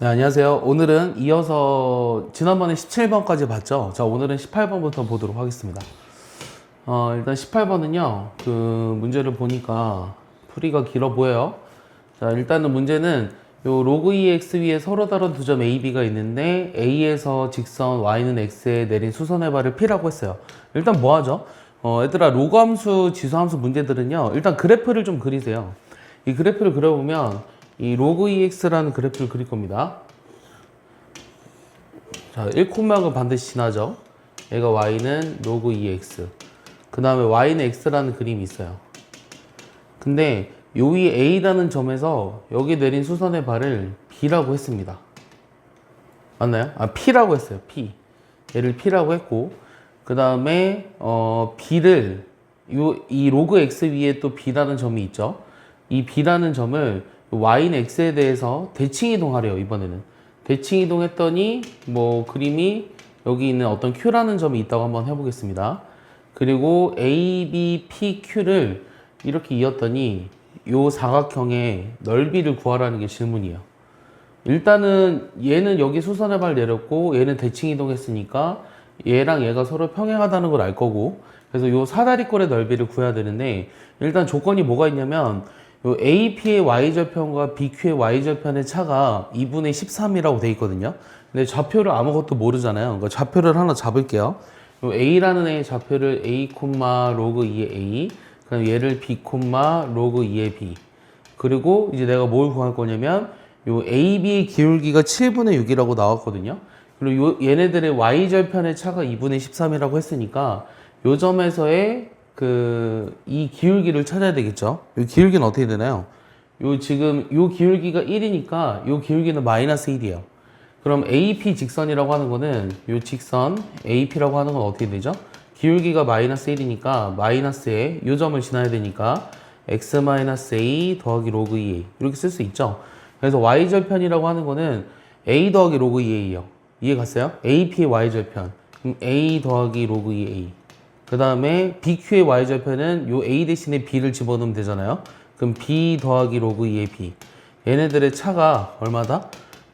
네, 안녕하세요. 오늘은 이어서 지난번에 17번까지 봤죠? 자, 오늘은 18번부터 보도록 하겠습니다. 일단 18번은요, 그 문제를 보니까 풀이가 길어 보여요. 자, 일단은 문제는 요 로그 2x 위에 서로 다른 두 점 a, b가 있는데 a에서 직선 y는 x에 내린 수선의 발을 p라고 했어요. 일단 뭐 하죠? 얘들아, 로그 함수, 지수 함수 문제들은요, 일단 그래프를 좀 그리세요. 이 그래프를 그려보면 이 로그 2x라는 그래프를 그릴 겁니다. 자, 1콤마가 반드시 지나죠. 얘가 y는 로그 2x. 그 다음에 y는 x라는 그림이 있어요. 근데 요 위 a라는 점에서 여기 내린 수선의 발을 b라고 했습니다. 맞나요? p라고 했어요. p. 얘를 p라고 했고, 그 다음에 b를 이 로그 x 위에 또 b라는 점이 있죠. 이 b라는 점을 y는 x에 대해서 대칭 이동하래요. 이번에는 대칭 이동했더니 뭐 그림이 여기 있는 어떤 q라는 점이 있다고 한번 해보겠습니다. 그리고 a, b, p, q를 이렇게 이었더니 요 사각형의 넓이를 구하라는 게 질문이에요. 일단은 얘는 여기 수선의 발 내렸고 얘는 대칭 이동했으니까 얘랑 얘가 서로 평행하다는 걸 알 거고, 그래서 요 사다리꼴의 넓이를 구해야 되는데, 일단 조건이 뭐가 있냐면 요 AP의 Y절편과 BQ의 Y절편의 차가 2분의 13이라고 돼 있거든요. 근데 좌표를 아무것도 모르잖아요. 그러니까 좌표를 하나 잡을게요. 요 A라는 애의 좌표를 A, 로그 2의 A, 그럼 얘를 B, 로그 2의 B. 그리고 이제 내가 뭘 구할 거냐면 요 AB의 기울기가 7분의 6이라고 나왔거든요. 그리고 얘네들의 Y절편의 차가 2분의 13이라고 했으니까 요 점에서의 이 기울기를 찾아야 되겠죠. 이 기울기는 어떻게 되나요? 지금 요 기울기가 1이니까 요 기울기는 마이너스 1이에요. 그럼 AP 직선이라고 하는 거는 요 직선 AP라고 하는 건 어떻게 되죠? 기울기가 마이너스 1이니까 마이너스에 요 점을 지나야 되니까 x-a 더하기 로그 2a 이렇게 쓸 수 있죠. 그래서 y절편이라고 하는 거는 a 더하기 로그 2a예요. 이해 갔어요? AP의 y절편. 그럼 a 더하기 로그 2a. 그 다음에 BQ의 Y절편은 요 A 대신에 B를 집어넣으면 되잖아요. 그럼 B 더하기 로그 2의 B. 얘네들의 차가 얼마다?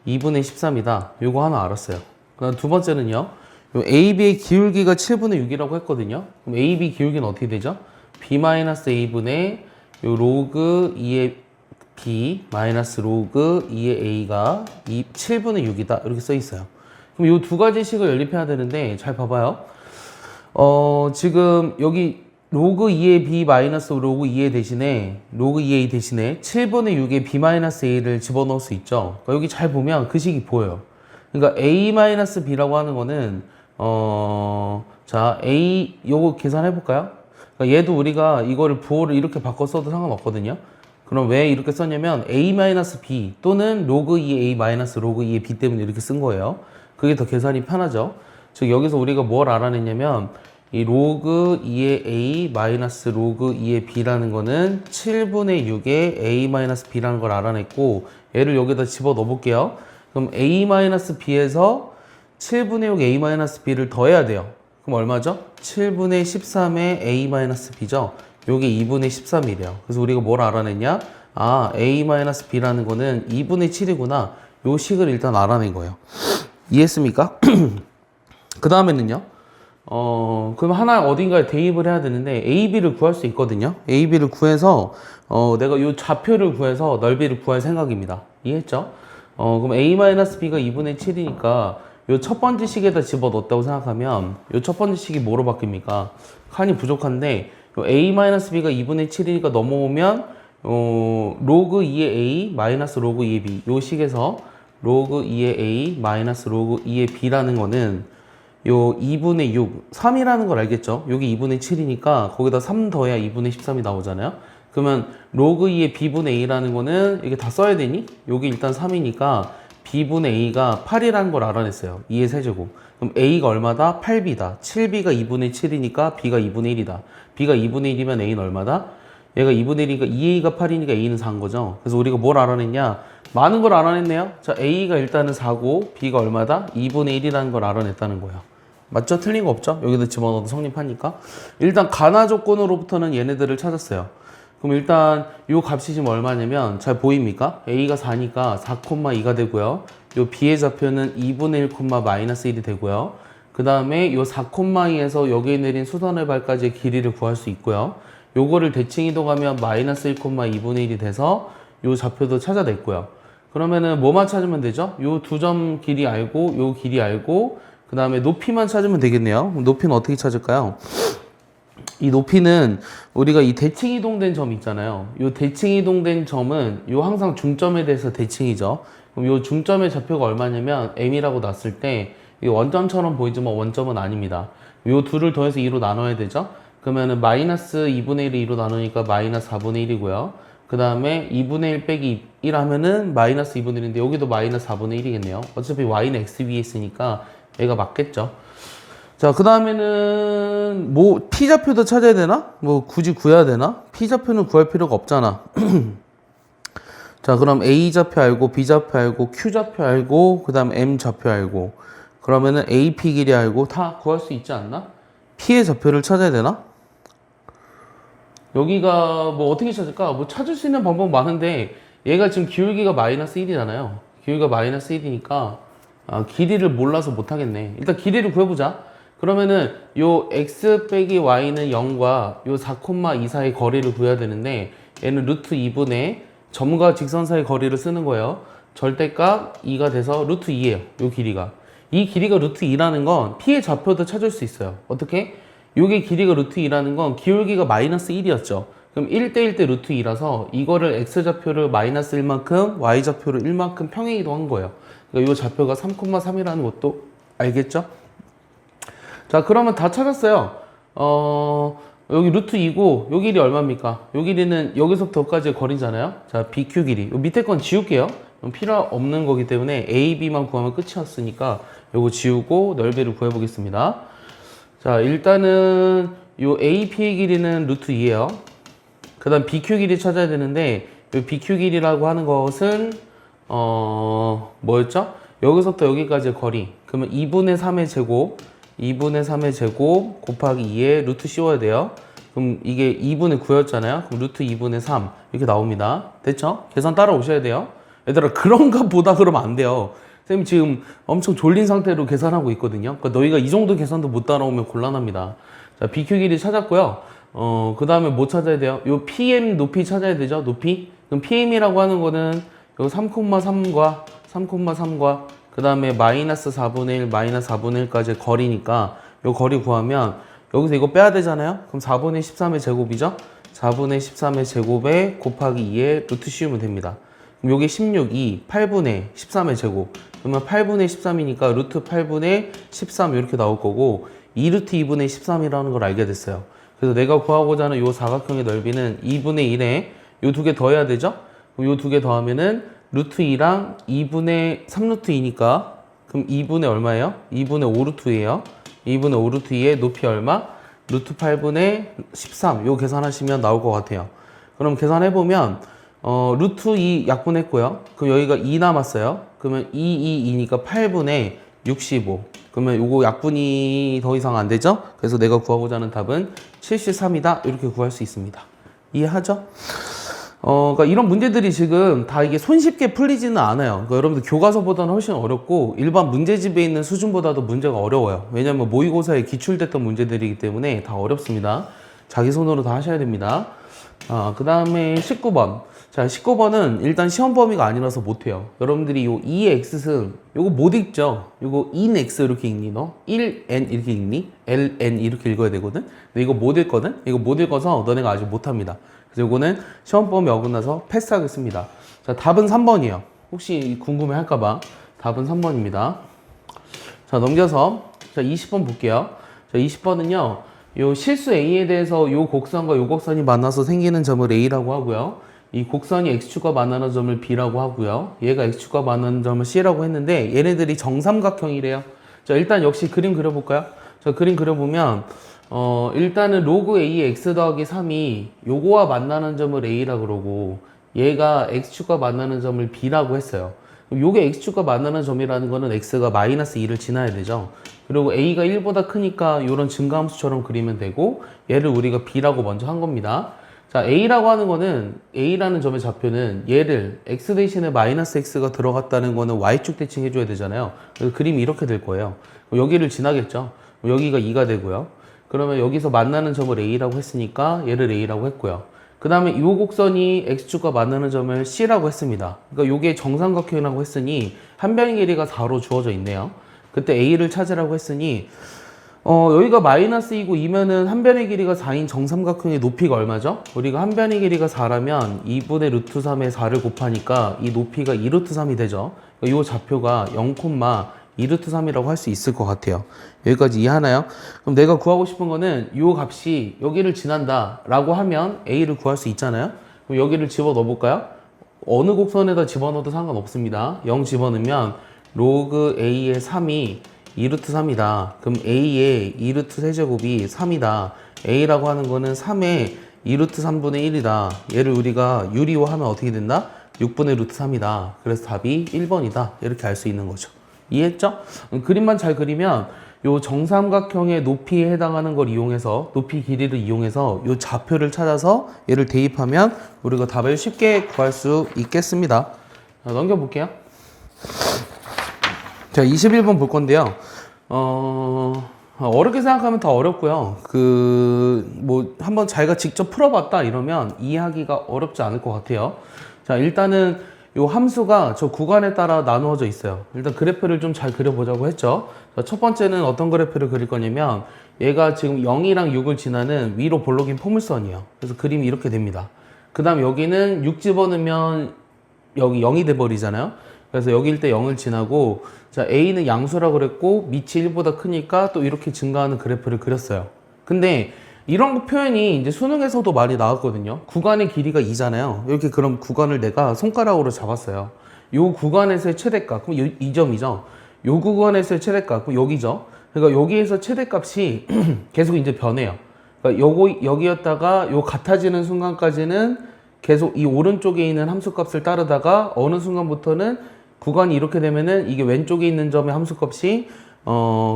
2분의 13이다. 요거 하나 알았어요. 그 다음 두 번째는요. 요 AB의 기울기가 7분의 6이라고 했거든요. 그럼 AB 기울기는 어떻게 되죠? B-A분의 요 로그 2의 B 마이너스 로그 2의 A가 7분의 6이다. 이렇게 써 있어요. 그럼 요 두 가지 식을 연립해야 되는데 잘 봐봐요. 지금 여기 로그 2의 b 마이너스 로그 2의 대신에 로그 2a 대신에 7분의 6의 b 마이너스 a를 집어넣을 수 있죠. 그러니까 여기 잘 보면 그 식이 보여요. 그러니까 a 마이너스 b라고 하는 거는 자 a 요거 계산해 볼까요? 그러니까 얘도 우리가 이거를 부호를 이렇게 바꿔 써도 상관없거든요. 그럼 왜 이렇게 썼냐면 a 마이너스 b 또는 로그 2의 a 마이너스 로그 2의 b 때문에 이렇게 쓴 거예요. 그게 더 계산이 편하죠. 즉 여기서 우리가 뭘 알아냈냐면 이 로그 2의 a 마이너스 로그 2의 b라는 거는 7분의 6의 a 마이너스 b라는 걸 알아냈고, 얘를 여기다 집어 넣어 볼게요. 그럼 a 마이너스 b에서 7분의 6 a 마이너스 b를 더해야 돼요. 그럼 얼마죠? 7분의 13의 a 마이너스 b죠. 요게 2분의 13이래요. 그래서 우리가 뭘 알아냈냐? a 마이너스 b라는 거는 2분의 7이구나. 요 식을 일단 알아낸 거예요. 이해했습니까? 그 다음에는요. 그럼 하나 어딘가에 대입을 해야 되는데 AB를 구할 수 있거든요. AB를 구해서 내가 요 좌표를 구해서 넓이를 구할 생각입니다. 이해했죠? 그럼 A-B가 2분의 7이니까 요 첫 번째 식에다 집어넣었다고 생각하면 요 첫 번째 식이 뭐로 바뀝니까? 칸이 부족한데 요 A-B가 2분의 7이니까 넘어오면 로그 2의 A 마이너스 로그 2의 B 요 식에서 로그 2의 A 마이너스 로그 2의 B라는 거는 요 2분의 6, 3이라는 걸 알겠죠? 여기 2분의 7이니까 거기다 3 더해야 2분의 13이 나오잖아요? 그러면 로그 2의 B분의 A라는 거는 이게 다 써야 되니? 여기 일단 3이니까 B분의 A가 8이라는 걸 알아냈어요. 2의 세제곱. 그럼 A가 얼마다? 8B다. 7B가 2분의 7이니까 B가 2분의 1이다. B가 2분의 1이면 A는 얼마다? 얘가 2분의 1이니까 2A가 8이니까 A는 4인 거죠. 그래서 우리가 뭘 알아냈냐? 많은 걸 알아냈네요. 자, A가 일단은 4고 B가 얼마다? 2분의 1이라는 걸 알아냈다는 거예요. 맞죠? 틀린 거 없죠? 여기다 집어넣어도 성립하니까. 일단 가나 조건으로부터는 얘네들을 찾았어요. 그럼 일단 요 값이 지금 얼마냐면 잘 보입니까? a가 4니까 4,2가 되고요. 요 b의 좌표는 2분의 1, 마이너스 1이 되고요. 그 다음에 요 4,2에서 여기에 내린 수선의 발까지의 길이를 구할 수 있고요. 요거를 대칭 이동하면 마이너스 1, 2분의 1이 돼서 요 좌표도 찾아냈고요. 그러면은 뭐만 찾으면 되죠? 요 두 점 길이 알고 요 길이 알고 그 다음에 높이만 찾으면 되겠네요. 그럼 높이는 어떻게 찾을까요? 이 높이는 우리가 이 대칭 이동된 점 있잖아요. 이 대칭 이동된 점은 요 항상 중점에 대해서 대칭이죠. 그럼 요 중점의 좌표가 얼마냐면 m이라고 놨을 때 이 원점처럼 보이지만 원점은 아닙니다. 요 둘을 더해서 2로 나눠야 되죠. 그러면은 마이너스 2분의 1을 2로 나누니까 마이너스 4분의 1이고요. 그 다음에 2분의 1 빼기 1 하면은 마이너스 2분의 1인데 여기도 마이너스 4분의 1이겠네요. 어차피 y는 x 위에 있으니까 얘가 맞겠죠. 자, 그 다음에는 뭐 p좌표도 찾아야 되나? 뭐 굳이 구해야 되나? p좌표는 구할 필요가 없잖아. 자, 그럼 a좌표 알고 b좌표 알고 q좌표 알고 그 다음 m좌표 알고 그러면은 AP 길이 알고 다 구할 수 있지 않나? p의 좌표를 찾아야 되나? 여기가 뭐 어떻게 찾을까? 뭐 찾을 수 있는 방법 많은데 얘가 지금 기울기가 마이너스 1이잖아요. 기울기가 마이너스 1이니까 길이를 몰라서 못하겠네. 일단 길이를 구해보자. 그러면은 요 x 빼기 y는 0과 요 4,2 사이 거리를 구해야 되는데 얘는 루트 2분의 점과 직선 사이 거리를 쓰는 거예요. 절대값 2가 돼서 루트 2예요. 요 길이가. 이 길이가 루트 2라는 건 p의 좌표도 찾을 수 있어요. 어떻게? 요게 길이가 루트 2라는 건 기울기가 마이너스 1이었죠. 그럼 1대1 대 루트 2라서 이거를 x좌표를 마이너스 1만큼 y좌표를 1만큼 평행 이동한 거예요. 그러니까 요 좌표가 3,3이라는 것도 알겠죠? 자, 그러면 다 찾았어요. 여기 루트 2고, 요 길이 얼마입니까? 요 길이는 여기서부터 여기까지의 거리잖아요. 자, BQ 길이. 요 밑에 건 지울게요. 필요 없는 거기 때문에 A, B만 구하면 끝이었으니까 요거 지우고 넓이를 구해보겠습니다. 자, 일단은 요 AP의 길이는 루트 2예요. 그 다음 BQ 길이 찾아야 되는데, 요 BQ 길이라고 하는 것은, 뭐였죠? 여기서부터 여기까지의 거리. 그러면 2분의 3의 제곱, 2분의 3의 제곱 곱하기 2에 루트 씌워야 돼요. 그럼 이게 2분의 9였잖아요. 그럼 루트 2분의 3 이렇게 나옵니다. 됐죠? 계산 따라오셔야 돼요. 얘들아 그런 거 보다 그러면 안 돼요. 쌤이 지금 엄청 졸린 상태로 계산하고 있거든요. 그러니까 너희가 이 정도 계산도 못 따라오면 곤란합니다. 자, BQ 길이 찾았고요. 그 다음에 뭐 찾아야 돼요? 요 PM 높이 찾아야 되죠? 높이? 그럼 PM이라고 하는 거는 요 3,3과 그 다음에 마이너스 4분의 1, 마이너스 4분의 1까지 거리니까 요 거리 구하면 여기서 이거 빼야 되잖아요? 그럼 4분의 13의 제곱이죠? 4분의 13의 제곱에 곱하기 2에 루트 씌우면 됩니다. 그럼 요게 16, 2, 8분의 13의 제곱. 그러면 8분의 13이니까 루트 8분의 13 이렇게 나올 거고 2루트 2분의 13이라는 걸 알게 됐어요. 그래서 내가 구하고자 하는 요 사각형의 넓이는 2분의 1에 요 두 개 더해야 되죠? 그럼 요 두 개 더하면은 루트 2랑 2분의 3루트 2니까 그럼 2분의 얼마예요? 2분의 5루트예요. 2분의 5루트 2의 높이 얼마? 루트 8분의 13 요 계산하시면 나올 것 같아요. 그럼 계산해보면 루트 2 약분했고요. 그럼 여기가 2 남았어요. 그러면 2니까 8분의 65 그러면 요거 약분이 더 이상 안 되죠? 그래서 내가 구하고자 하는 답은 73이다 이렇게 구할 수 있습니다. 이해하죠? 그러니까 이런 문제들이 지금 다 이게 손쉽게 풀리지는 않아요. 그러니까 여러분들 교과서보다는 훨씬 어렵고 일반 문제집에 있는 수준보다도 문제가 어려워요. 왜냐면 모의고사에 기출됐던 문제들이기 때문에 다 어렵습니다. 자기 손으로 다 하셔야 됩니다. 그 다음에 19번. 자, 19번은 일단 시험 범위가 아니라서 못해요. 여러분들이 요 2x승, 요거 못 읽죠? 요거 inx 이렇게 읽니, 너? 1n 이렇게 읽니? ln 이렇게 읽어야 되거든? 근데 이거 못 읽거든? 이거 못 읽어서 너네가 아직 못합니다. 그래서 요거는 시험 범위 어긋나서 패스하겠습니다. 자, 답은 3번이에요. 혹시 궁금해 할까봐. 답은 3번입니다. 자, 넘겨서, 자, 20번 볼게요. 자, 20번은요, 요 실수 A에 대해서 요 곡선과 요 곡선이 만나서 생기는 점을 A라고 하고요. 이 곡선이 X축과 만나는 점을 B라고 하고요. 얘가 X축과 만나는 점을 C라고 했는데 얘네들이 정삼각형이래요. 자, 일단 역시 그림 그려볼까요? 자, 그림 그려보면 일단은 로그 A의 X 더하기 3이 요거와 만나는 점을 A라고 그러고 얘가 X축과 만나는 점을 B라고 했어요. 그럼 요게 X축과 만나는 점이라는 거는 X가 마이너스 2를 지나야 되죠. 그리고 A가 1보다 크니까 요런 증가함수처럼 그리면 되고 얘를 우리가 B라고 먼저 한 겁니다. 자, A라고 하는 거는, A라는 점의 좌표는 얘를 x 대신에 마이너스 x가 들어갔다는 거는 y축 대칭 해줘야 되잖아요. 그래서 그림이 이렇게 될 거예요. 여기를 지나겠죠. 여기가 2가 되고요. 그러면 여기서 만나는 점을 A라고 했으니까 얘를 A라고 했고요. 그 다음에 이 곡선이 x축과 만나는 점을 C라고 했습니다. 그러니까 이게 정삼각형이라고 했으니 한 변의 길이가 4로 주어져 있네요. 그때 A를 찾으라고 했으니 여기가 마이너스 2고 2면은 한 변의 길이가 4인 정삼각형의 높이가 얼마죠? 우리가 한 변의 길이가 4라면 2분의 루트 3에 4를 곱하니까 이 높이가 2 루트 3이 되죠. 이 좌표가 0, 2 루트 3이라고 할 수 있을 것 같아요. 여기까지 이해하나요? 그럼 내가 구하고 싶은 거는 이 값이 여기를 지난다 라고 하면 A를 구할 수 있잖아요. 그럼 여기를 집어넣어 볼까요? 어느 곡선에다 집어넣어도 상관없습니다. 0 집어넣으면 로그 A의 3이 2루트 3이다. 그럼 A의 2루트 세제곱이 3이다. A라고 하는 거는 3의 2루트 3분의 1이다. 얘를 우리가 유리화하면 어떻게 된다? 6분의 루트 3이다. 그래서 답이 1번이다. 이렇게 알 수 있는 거죠. 이해했죠? 그림만 잘 그리면 요 정삼각형의 높이에 해당하는 걸 이용해서, 높이 길이를 이용해서 요 좌표를 찾아서 얘를 대입하면 우리가 답을 쉽게 구할 수 있겠습니다. 자, 넘겨볼게요. 자, 21번 볼 건데요. 어렵게 생각하면 더 어렵고요. 한번 자기가 직접 풀어봤다 이러면 이해하기가 어렵지 않을 것 같아요. 자, 일단은 요 함수가 저 구간에 따라 나누어져 있어요. 일단 그래프를 좀 잘 그려보자고 했죠. 자, 첫 번째는 어떤 그래프를 그릴 거냐면 얘가 지금 0이랑 6을 지나는 위로 볼록인 포물선이에요. 그래서 그림이 이렇게 됩니다. 그 다음 여기는 6 집어넣으면 여기 0이 돼버리잖아요. 그래서 여기일 때 0을 지나고, 자, A는 양수라고 그랬고 밑이 1보다 크니까 또 이렇게 증가하는 그래프를 그렸어요. 근데 이런 거 표현이 이제 수능에서도 많이 나왔거든요. 구간의 길이가 2잖아요. 이렇게 그럼 구간을 내가 손가락으로 잡았어요. 요 구간에서의 최대값, 그럼 이 점이죠. 요 구간에서의 최대값, 그럼 여기죠. 그러니까 여기에서 최대값이 계속 이제 변해요. 그러니까 여기였다가 요 같아지는 순간까지는 계속 이 오른쪽에 있는 함수값을 따르다가 어느 순간부터는 구간이 이렇게 되면은 이게 왼쪽에 있는 점의 함수값이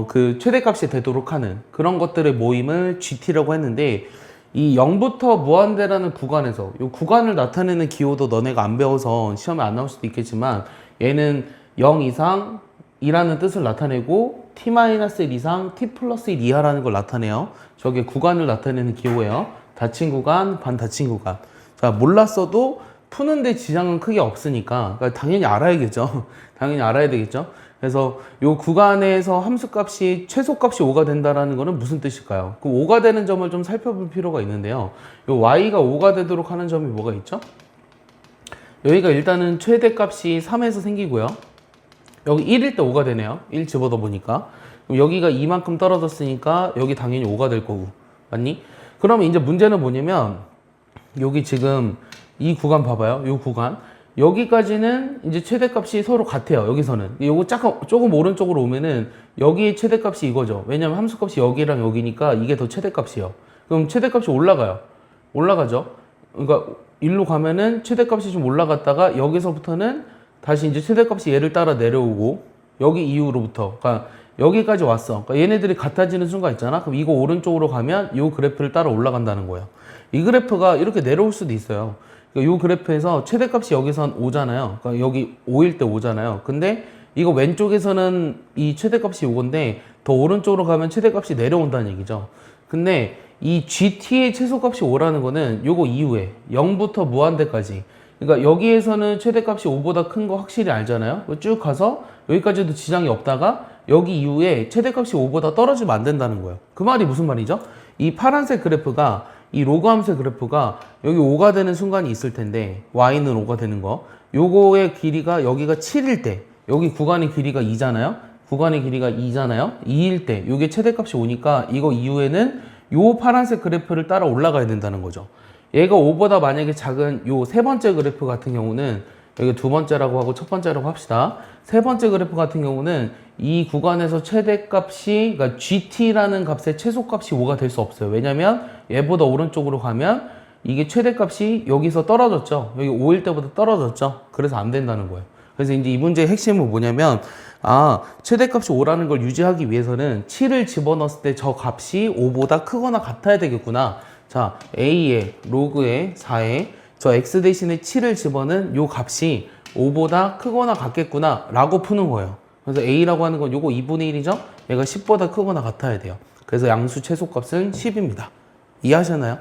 그 최대값이 되도록 하는 그런 것들의 모임을 GT라고 했는데, 이 0부터 무한대라는 구간에서 이 구간을 나타내는 기호도 너네가 안 배워서 시험에 안 나올 수도 있겠지만, 얘는 0 이상이라는 뜻을 나타내고 t-1 이상 t 플러스 1 이하라는 걸 나타내요. 저게 구간을 나타내는 기호예요. 닫힌 구간, 반 닫힌 구간. 자, 몰랐어도 푸는데 지장은 크게 없으니까 그러니까 당연히 알아야겠죠. 당연히 알아야 되겠죠. 그래서 요 구간에서 함수값이 최소값이 5가 된다라는 거는 무슨 뜻일까요? 그 5가 되는 점을 좀 살펴볼 필요가 있는데요. 요 y가 5가 되도록 하는 점이 뭐가 있죠? 여기가 일단은 최대값이 3에서 생기고요. 여기 1일 때 5가 되네요. 1 집어넣어 보니까. 그럼 여기가 이만큼 떨어졌으니까 여기 당연히 5가 될 거고. 맞니? 그러면 이제 문제는 뭐냐면 여기 지금 이 구간 봐봐요. 이 구간. 여기까지는 이제 최대값이 서로 같아요. 여기서는. 요거 조금 오른쪽으로 오면은 여기의 최대값이 이거죠. 왜냐면 함수값이 여기랑 여기니까 이게 더 최대값이에요. 그럼 최대값이 올라가요. 올라가죠. 그러니까 일로 가면은 최대값이 좀 올라갔다가 여기서부터는 다시 이제 최대값이 얘를 따라 내려오고, 여기 이후로부터 그러니까 여기까지 왔어. 그러니까 얘네들이 같아지는 순간 있잖아. 그럼 이거 오른쪽으로 가면 이 그래프를 따라 올라간다는 거예요. 이 그래프가 이렇게 내려올 수도 있어요. 이 그래프에서 최대값이 여기선 5잖아요. 그러니까 여기 5일 때 5잖아요. 근데 이거 왼쪽에서는 이 최대값이 5인데 더 오른쪽으로 가면 최대값이 내려온다는 얘기죠. 근데 이 GT의 최소값이 5라는 거는 요거 이후에 0부터 무한대까지, 그러니까 여기에서는 최대값이 5보다 큰 거 확실히 알잖아요. 쭉 가서 여기까지도 지장이 없다가 여기 이후에 최대값이 5보다 떨어지면 안 된다는 거예요. 그 말이 무슨 말이죠? 이 파란색 그래프가, 이 로그 함수의 그래프가 여기 5가 되는 순간이 있을 텐데, y는 5가 되는 거, 요거의 길이가 여기가 7일 때, 여기 구간의 길이가 2잖아요. 구간의 길이가 2잖아요. 2일 때 요게 최대값이 5니까 이거 이후에는 요 파란색 그래프를 따라 올라가야 된다는 거죠. 얘가 5보다 만약에 작은 요 세 번째 그래프 같은 경우는, 여기 두 번째라고 하고 첫 번째라고 합시다. 세 번째 그래프 같은 경우는 이 구간에서 최대값이, 그러니까 GT라는 값의 최소값이 5가 될 수 없어요. 왜냐면 얘보다 오른쪽으로 가면 이게 최대값이 여기서 떨어졌죠. 여기 5일 때보다 떨어졌죠. 그래서 안 된다는 거예요. 그래서 이제 이 문제의 핵심은 뭐냐면, 최대값이 5라는 걸 유지하기 위해서는 7을 집어넣었을 때 저 값이 5보다 크거나 같아야 되겠구나. 자, a에 로그에 4에 저 x 대신에 7을 집어넣은 요 값이 5보다 크거나 같겠구나 라고 푸는 거예요. 그래서 a라고 하는 건 요거 2분의 1이죠? 얘가 10보다 크거나 같아야 돼요. 그래서 양수 최소값은 10입니다. 이해하셨나요?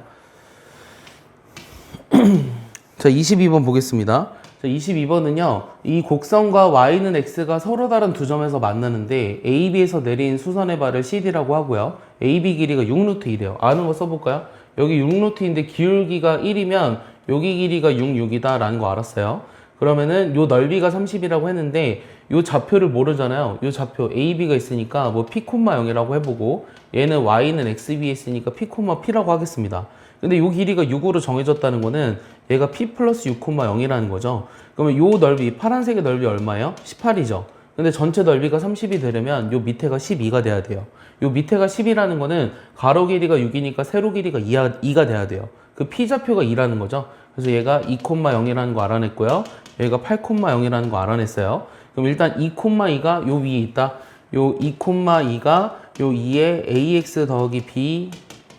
자, 22번 보겠습니다. 자, 22번은요, 이 곡선과 y는 x가 서로 다른 두 점에서 만나는데 AB에서 내린 수선의 발을 CD라고 하고요. AB 길이가 6루트 1이에요. 아는 거 써볼까요? 여기 6루트인데 기울기가 1이면 여기 길이가 6, 6이다 라는 거 알았어요. 그러면은 요 넓이가 30이라고 했는데 요 좌표를 모르잖아요. 요 좌표 AB가 있으니까 뭐 P, 0이라고 해보고 얘는 Y는 XB에 있으니까 P, P라고 하겠습니다. 근데 요 길이가 6으로 정해졌다는 거는 얘가 P 플러스 6, 0이라는 거죠. 그러면 요 넓이, 파란색의 넓이 얼마예요? 18이죠. 근데 전체 넓이가 30이 되려면 요 밑에가 12가 돼야 돼요. 요 밑에가 10이라는 거는 가로 길이가 6이니까 세로 길이가 2가 돼야 돼요. 그 P좌표가 2라는 거죠. 그래서 얘가 2,0이라는 거 알아냈고요. 얘가 8,0이라는 거 알아냈어요. 그럼 일단 2,2가 요 위에 있다. 요 2,2가 요 2에 ax 더하기 b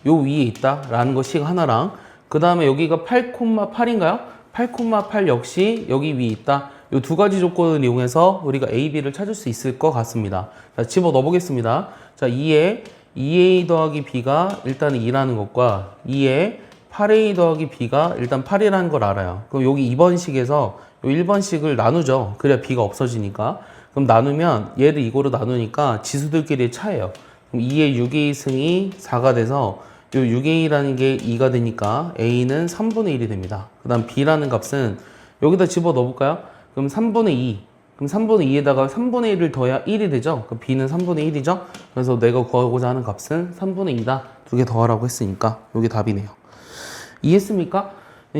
요 위에 있다 라는 것이 하나랑, 그 다음에 여기가 8,8인가요? 8,8 역시 여기 위에 있다. 요 두 가지 조건을 이용해서 우리가 a, b를 찾을 수 있을 것 같습니다. 자, 집어 넣어 보겠습니다. 자, 2에 2a 더하기 b가 일단은 2라는 것과 2에 8a 더하기 b가 일단 8이라는 걸 알아요. 그럼 여기 2번식에서 요 1번식을 나누죠. 그래야 b가 없어지니까. 그럼 나누면 얘를 이거로 나누니까 지수들끼리의 차예요. 그럼 2의 6a 승이 4가 돼서 요 6a라는 게 2가 되니까 a는 3분의 1이 됩니다. 그 다음 b라는 값은 여기다 집어 넣어볼까요? 그럼 3분의 2. 그럼 3분의 2에다가 3분의 1을 더해야 1이 되죠? 그럼 b는 3분의 1이죠? 그래서 내가 구하고자 하는 값은 3분의 2다. 두 개 더하라고 했으니까 여기 답이네요. 이해했습니까?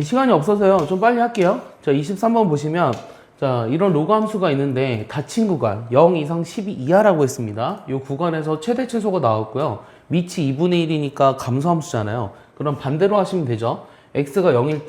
시간이 없어서요. 좀 빨리 할게요. 자, 23번 보시면 자, 이런 로그 함수가 있는데 닫힌 구간 0 이상 12 이하라고 했습니다. 이 구간에서 최대 최소가 나왔고요. 밑이 2분의 1이니까 감소 함수잖아요. 그럼 반대로 하시면 되죠. x가 0일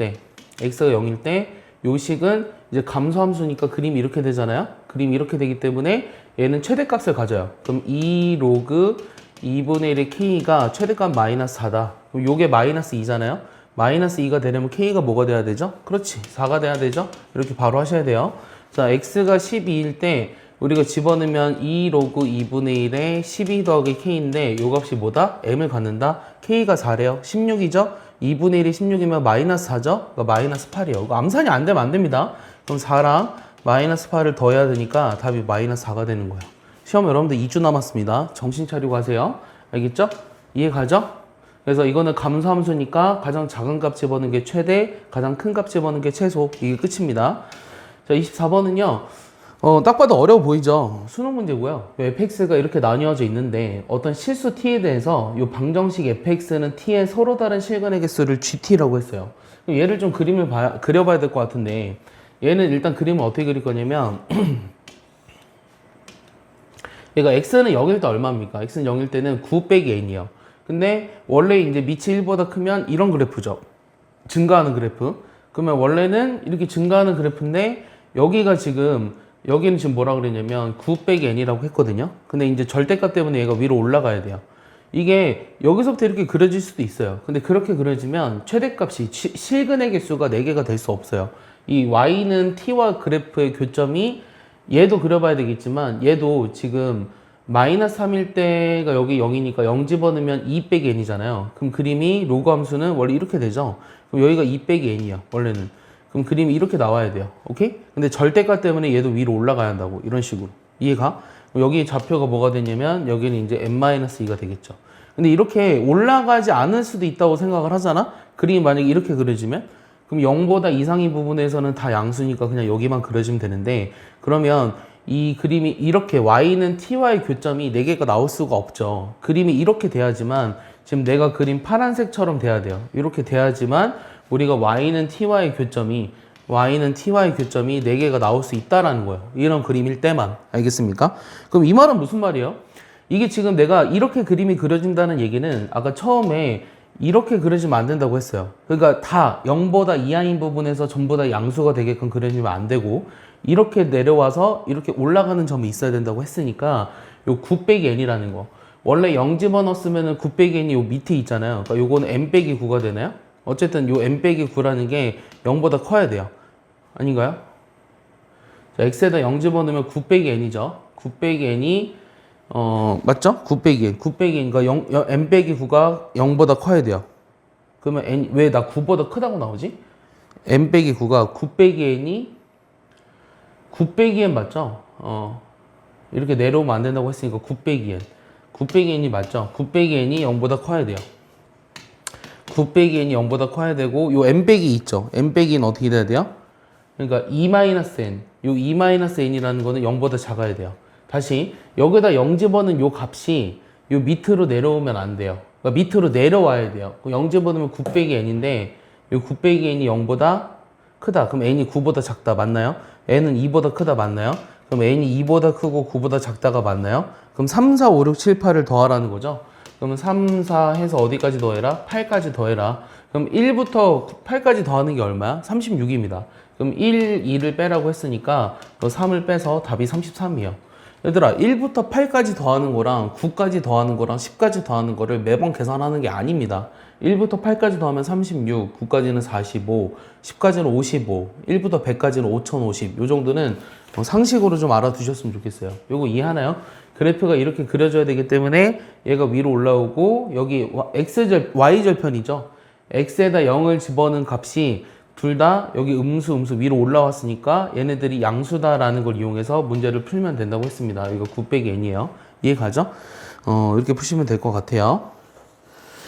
때 요 식은 이제 감소 함수니까 그림이 이렇게 되잖아요. 그림이 이렇게 되기 때문에 얘는 최대값을 가져요. 그럼 2 로그 2분의 1의 k가 최대값 마이너스 4다. 그럼 요게 마이너스 2잖아요. 마이너스 2가 되려면 k가 뭐가 돼야 되죠? 그렇지, 4가 돼야 되죠? 이렇게 바로 하셔야 돼요. 자, x가 12일 때 우리가 집어넣으면 2 로그 2분의 1에 12 더하기 k인데 요 값이 뭐다? m을 갖는다. k가 4래요. 16이죠? 2분의 1이 16이면 마이너스 4죠? 그러니까 마이너스 8이요. 이거 암산이 안 되면 안 됩니다. 그럼 4랑 마이너스 8을 더해야 되니까 답이 마이너스 4가 되는 거예요. 시험 여러분들 2주 남았습니다. 정신 차리고 하세요. 알겠죠? 이해 가죠? 그래서 이거는 감소함수니까 가장 작은 값 집어넣는 게 최대, 가장 큰 값 집어넣는 게 최소. 이게 끝입니다. 자, 24번은요. 딱 봐도 어려워 보이죠? 수능 문제고요. fx가 이렇게 나뉘어져 있는데 어떤 실수 t에 대해서 이 방정식 fx는 t의 서로 다른 실근의 개수를 gt라고 했어요. 얘를 좀 그려봐야 될 것 같은데 얘는 일단 그림을 어떻게 그릴 거냐면 얘가 x는 0일 때 얼마입니까? x는 0일 때는 9 빼기 n이요. 근데 원래 이제 밑이 1보다 크면 이런 그래프죠. 증가하는 그래프. 그러면 원래는 이렇게 증가하는 그래프인데 여기는 지금 뭐라 그랬냐면 9 빼기 n이라고 했거든요. 근데 이제 절대값 때문에 얘가 위로 올라가야 돼요. 이게 여기서부터 이렇게 그려질 수도 있어요. 근데 그렇게 그려지면 최대값이 실근의 개수가 4개가 될 수 없어요. 이 y는 t와 그래프의 교점이 얘도 그려봐야 되겠지만 얘도 지금 마이너스 3일 때가 여기 0이니까 0 집어넣으면 2 빼기 n이잖아요. 그럼 그림이 로그 함수는 원래 이렇게 되죠. 그럼 여기가 2 빼기 n이야 원래는. 그럼 그림이 이렇게 나와야 돼요. 오케이? 근데 절대값 때문에 얘도 위로 올라가야 한다고. 이런 식으로. 이해가? 여기 좌표가 뭐가 되냐면 여기는 이제 n-2가 되겠죠. 근데 이렇게 올라가지 않을 수도 있다고 생각을 하잖아? 그림이 만약에 이렇게 그려지면? 그럼 0보다 이상인 부분에서는 다 양수니까 그냥 여기만 그려지면 되는데, 그러면 이 그림이 이렇게 y는 t와의 교점이 4개가 나올 수가 없죠. 그림이 이렇게 돼야지만, 지금 내가 그린 파란색처럼 돼야 돼요. 이렇게 돼야지만 우리가 y는 t와의 교점이 4개가 나올 수 있다라는 거예요. 이런 그림일 때만. 알겠습니까? 그럼 이 말은 무슨 말이에요? 이게 지금 내가 이렇게 그림이 그려진다는 얘기는 아까 처음에 이렇게 그려지면 안 된다고 했어요. 그러니까 다 0보다 이하인 부분에서 전부 다 양수가 되게끔 그려지면 안 되고, 이렇게 내려와서 이렇게 올라가는 점이 있어야 된다고 했으니까 요 9 빼기 n이라는 거. 원래 0 집어넣었으면은 9 빼기 n이 요 밑에 있잖아요. 그러니까 요거는 n 빼기 9가 되나요? 어쨌든 요 n 빼기 9라는 게 0보다 커야 돼요. 아닌가요? 자, x에다 0 집어넣으면 9 빼기 n이죠. 9 빼기 n이 맞죠? 9 빼기 n. 9 빼기 n. 그러니까 n 빼기 9가 0보다 커야 돼요. 그러면 n, 왜 나 9보다 크다고 나오지? n 빼기 9가 9 빼기 n이 9 빼기 n 맞죠? 이렇게 내려오면 안 된다고 했으니까 9 빼기 n. 9 빼기 n이 맞죠? 9 빼기 n이 0보다 커야 돼요. 9 빼기 n이 0보다 커야 되고, 요 n 빼기 있죠? n 빼기 는 어떻게 돼야 돼요? 그러니까 2-n. 요 2-n이라는 거는 0보다 작아야 돼요. 다시, 여기다 0 집어넣은 요 값이 요 밑으로 내려오면 안 돼요. 그러니까 밑으로 내려와야 돼요. 0 집어넣으면 9 빼기 n인데, 요 9 빼기 n이 0보다 크다. 그럼 n이 9보다 작다. 맞나요? n은 2보다 크다. 맞나요? 그럼 n이 2보다 크고 9보다 작다가 맞나요? 그럼 3, 4, 5, 6, 7, 8을 더하라는 거죠. 그러면 3, 4 해서 어디까지 더해라? 8까지 더해라. 그럼 1부터 8까지 더하는 게 얼마야? 36입니다. 그럼 1, 2를 빼라고 했으니까 3을 빼서 답이 33이에요. 얘들아, 1부터 8까지 더하는 거랑 9까지 더하는 거랑 10까지 더하는 거를 매번 계산하는 게 아닙니다. 1부터 8까지 더하면 36, 9까지는 45, 10까지는 55, 1부터 100까지는 5050. 요 정도는 상식으로 좀 알아두셨으면 좋겠어요. 요거 이해하나요? 그래프가 이렇게 그려져야 되기 때문에 얘가 위로 올라오고 여기 y절편이죠. x에다 0을 집어넣은 값이 둘 다 여기 음수 위로 올라왔으니까 얘네들이 양수다라는 걸 이용해서 문제를 풀면 된다고 했습니다. 이거 9 빼기 n이에요. 이해 가죠? 이렇게 푸시면 될 것 같아요.